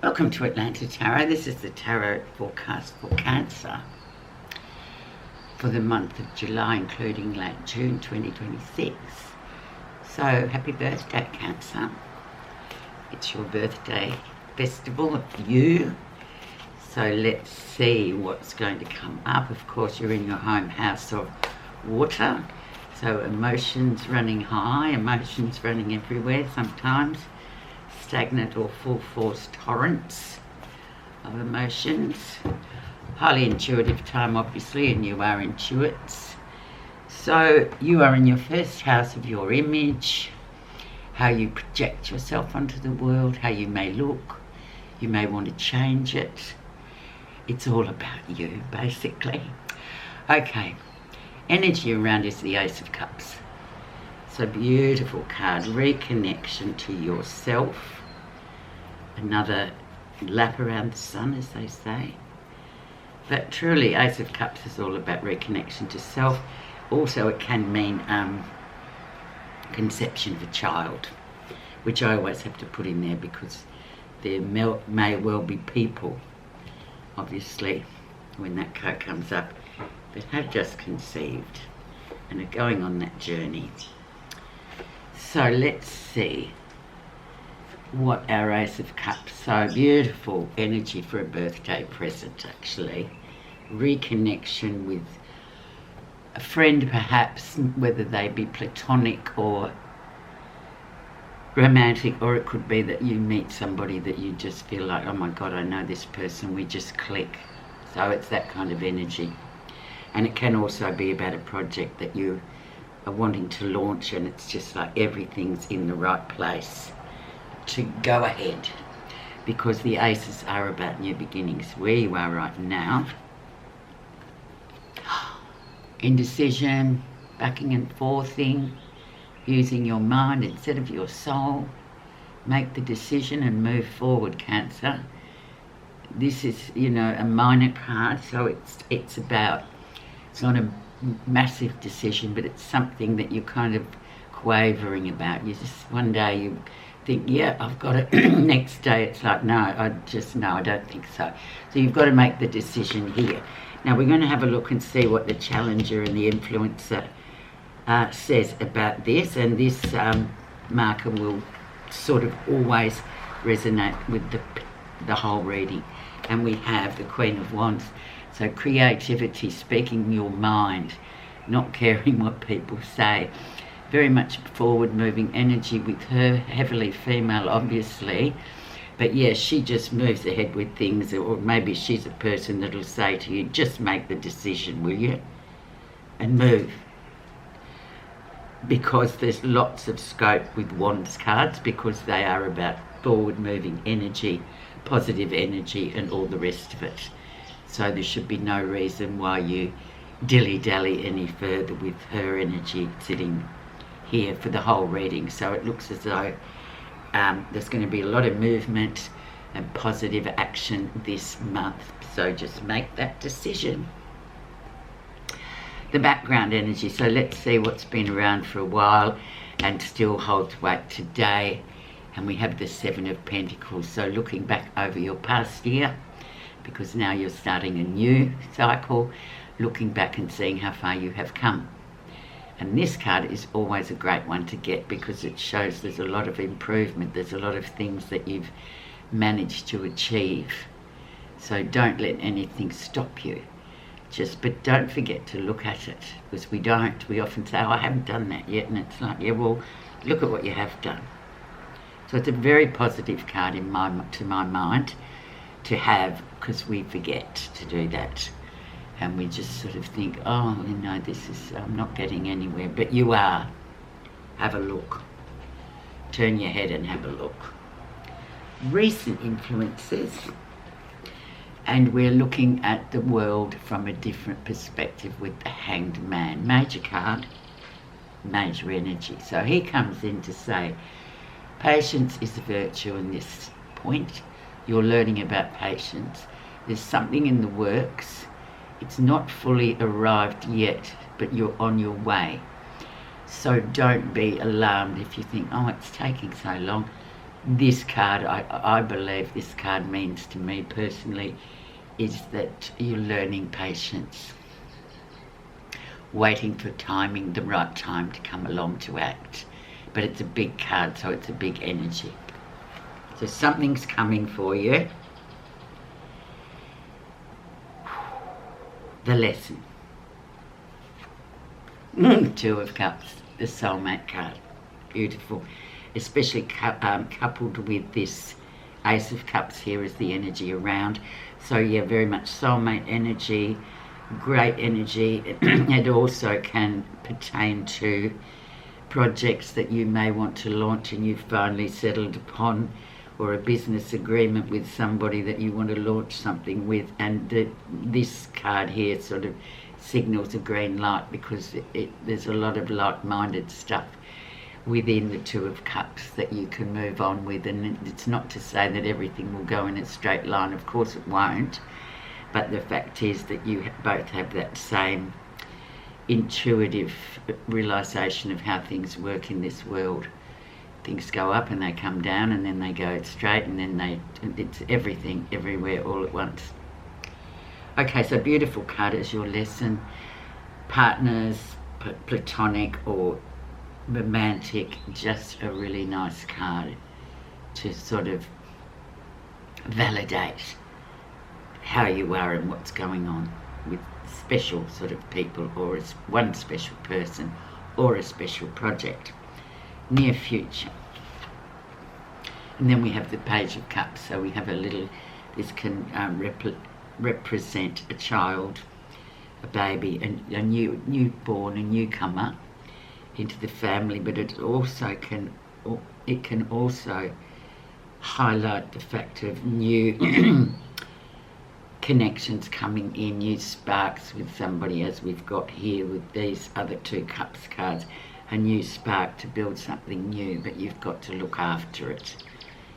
Welcome to Atlanta Tarot. This is the Tarot forecast for Cancer for the month of July, including late June 2026. So, happy birthday, Cancer. It's your birthday festival of you. So let's see what's going to come up. Of course, you're in your home house of water. So emotions running high, emotions running everywhere sometimes. Stagnant or full force torrents of emotions. Highly intuitive time, obviously, and you are intuits. So you are in your first house of your image, how you project yourself onto the world, how you may look. You may want to change it. It's all about you, basically. Okay, energy around is the Ace of Cups. So beautiful card, reconnection to yourself. Another lap around the sun, as they say. But truly, Ace of Cups is all about reconnection to self. Also, it can mean conception of a child, which I always have to put in there because there may well be people, obviously, when that card comes up, that have just conceived and are going on that journey. So let's see what our Ace of Cups, so beautiful energy for a birthday present actually. Reconnection with a friend perhaps, whether they be platonic or romantic, or it could be that you meet somebody that you just feel like, oh my God, I know this person, we just click. So it's that kind of energy. And it can also be about a project that you are wanting to launch and it's just like everything's in the right place to go ahead, because the aces are about new beginnings. Where you are right now, indecision, backing and forthing, using your mind instead of your soul. Make the decision and move forward, Cancer. This is, you know, a minor card, so it's about, it's not a massive decision, but it's something that you're kind of quavering about. You just, one day you think, yeah, I've got it. Next day it's like, no, I don't think so. So you've got to make the decision here. Now we're going to have a look and see what the challenger and the influencer says about this, and this marker will sort of always resonate with the whole reading. And we have the Queen of Wands. So creativity, speaking your mind, not caring what people say. Very much forward-moving energy with her, heavily female, obviously. But yeah, she just moves ahead with things, or maybe she's a person that'll say to you, just make the decision, will you? And move. Because there's lots of scope with Wands cards, because they are about forward-moving energy, positive energy, and all the rest of it. So there should be no reason why you dilly-dally any further with her energy sitting here for the whole reading. So it looks as though there's going to be a lot of movement and positive action this month. So just make that decision. The background energy. So let's see what's been around for a while and still holds weight today. And we have the Seven of Pentacles. So looking back over your past year, because now you're starting a new cycle, looking back and seeing how far you have come. And this card is always a great one to get because it shows there's a lot of improvement, there's a lot of things that you've managed to achieve. So don't let anything stop you. But don't forget to look at it, because we often say, oh, I haven't done that yet, and it's like, yeah, well, look at what you have done. So it's a very positive card to my mind to have, because we forget to do that. And we just sort of think, oh, you know, I'm not getting anywhere. But you are. Have a look. Turn your head and have a look. Recent influences. And we're looking at the world from a different perspective with the Hanged Man. Major card, major energy. So he comes in to say, patience is a virtue in this point. You're learning about patience. There's something in the works. It's not fully arrived yet, but you're on your way. So don't be alarmed if you think, oh, it's taking so long. This card, I believe this card means to me personally, is that you're learning patience, waiting for timing, the right time to come along to act. But it's a big card, so it's a big energy. So something's coming for you. The lesson. Two of Cups, the soulmate card. Beautiful. Especially coupled with this Ace of Cups here as the energy around. So yeah, very much soulmate energy, great energy. It also can pertain to projects that you may want to launch and you've finally settled upon, or a business agreement with somebody that you want to launch something with. And this card here sort of signals a green light, because there's a lot of like-minded stuff within the Two of Cups that you can move on with. And it's not to say that everything will go in a straight line, of course it won't, but the fact is that you both have that same intuitive realization of how things work in this world. Things go up and they come down, and then they go straight, and then it's everything everywhere all at once. Okay, so beautiful card is your lesson. Partners, platonic or romantic, just a really nice card to sort of validate how you are and what's going on with special sort of people, or as one special person, or a special project, near future. And then we have the Page of Cups. So we have a little, this can represent a child, a baby, a newborn, a newcomer into the family, but it can also highlight the fact of new connections coming in, new sparks with somebody, as we've got here with these other Two Cups cards. A new spark to build something new, but you've got to look after it.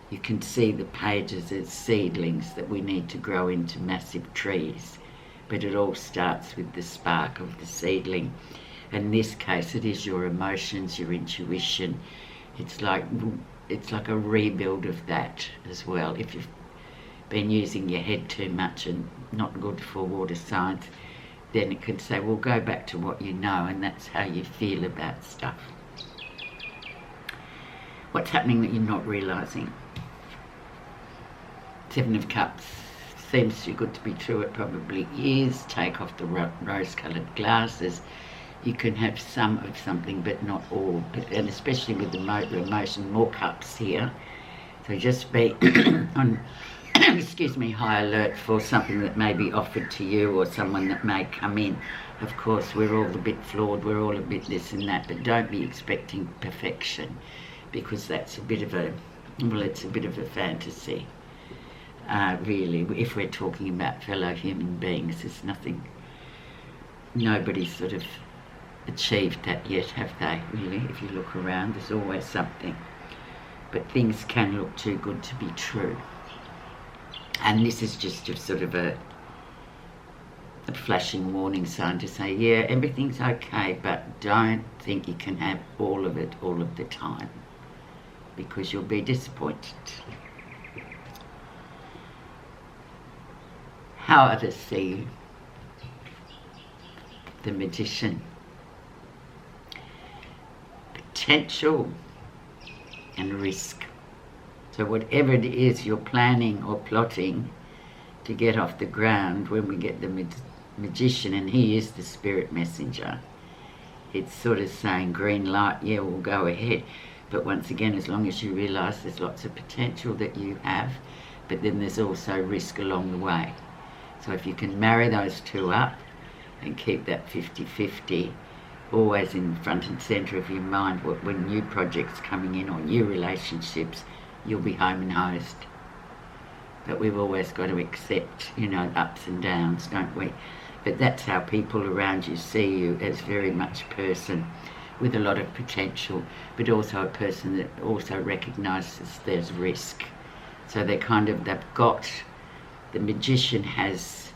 You can see the pages as seedlings that we need to grow into massive trees, but it all starts with the spark of the seedling. In this case, it is your emotions, your intuition. It's like a rebuild of that as well. If you've been using your head too much and not good for water signs, then it can say, well, go back to what you know, and that's how you feel about stuff. What's happening that you're not realising? Seven of Cups seems too good to be true. It probably is. Take off the rose-coloured glasses. You can have some of something, but not all. And especially with the emotion, more cups here. So just be on, excuse me, high alert for something that may be offered to you, or someone that may come in. Of course, we're all a bit flawed. We're all a bit this and that, but don't be expecting perfection, because that's a bit of a, well, it's a bit of a fantasy. Really, if we're talking about fellow human beings, there's nothing, nobody's sort of achieved that yet, have they, really? If you look around, there's always something. But things can look too good to be true. And this is just a sort of a flashing warning sign to say, yeah, everything's okay, but don't think you can have all of it all of the time, because you'll be disappointed. How others see you. The Magician. Potential and risk. So whatever it is you're planning or plotting to get off the ground, when we get the Magician, and he is the spirit messenger, it's sort of saying green light, yeah, we'll go ahead. But once again, as long as you realise there's lots of potential that you have, but then there's also risk along the way. So if you can marry those two up and keep that 50-50 always in front and centre of your mind, when new projects coming in or new relationships, you'll be home and hosed. But we've always got to accept, you know, ups and downs, don't we? But that's how people around you see you, as very much a person with a lot of potential, but also a person that also recognises there's risk. So they've got, the Magician has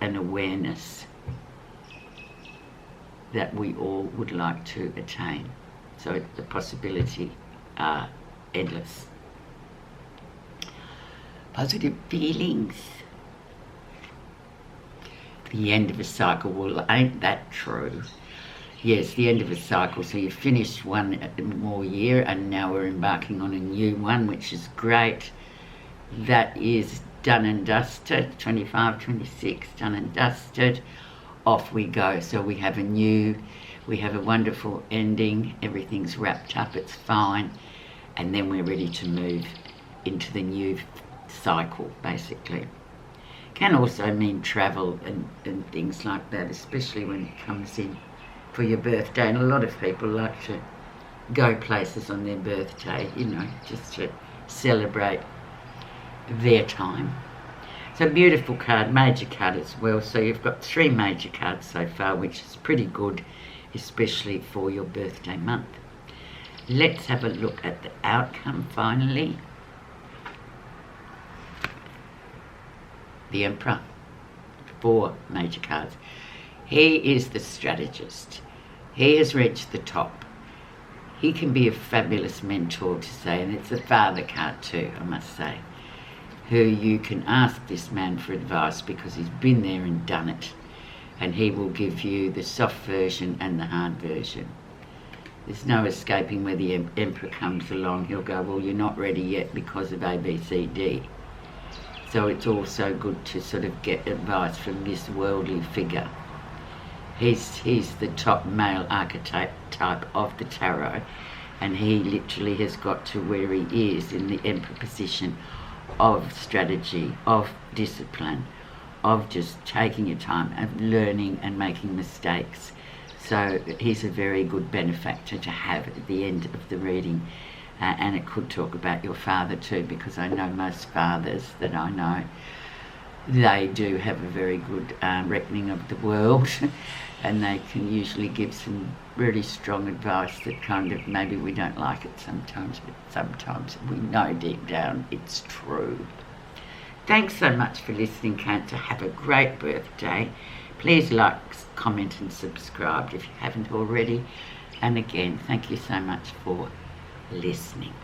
an awareness that we all would like to attain. So the possibility are endless. Positive feelings. The end of a cycle. Well, ain't that true? Yes, the end of a cycle. So you finished one more year and now we're embarking on a new one, which is great. That is done and dusted. 25, 26, done and dusted. Off we go. So we have a wonderful ending. Everything's wrapped up, it's fine. And then we're ready to move into the new cycle, basically. Can also mean travel and things like that, especially when it comes in for your birthday. And a lot of people like to go places on their birthday, you know, just to celebrate their time. So beautiful card, major card as well. So you've got 3 major cards so far, which is pretty good, especially for your birthday month. Let's have a look at the outcome finally. The Emperor, 4 major cards. He is the strategist. He has reached the top. He can be a fabulous mentor to say, and it's a father card too, I must say, who you can ask this man for advice because he's been there and done it. And he will give you the soft version and the hard version. There's no escaping where the Emperor comes along. He'll go, well, you're not ready yet because of A, B, C, D. So it's also good to sort of get advice from this worldly figure. He's the top male archetype of the tarot, and he literally has got to where he is in the Emperor position of strategy, of discipline, of just taking your time and learning and making mistakes. So he's a very good benefactor to have at the end of the reading. And it could talk about your father too, because I know most fathers that I know, they do have a very good reckoning of the world and they can usually give some really strong advice that kind of, maybe we don't like it sometimes, but sometimes we know deep down it's true. Thanks so much for listening, Cancer. Have a great birthday. Please like, comment and subscribe if you haven't already. And again, thank you so much for listening.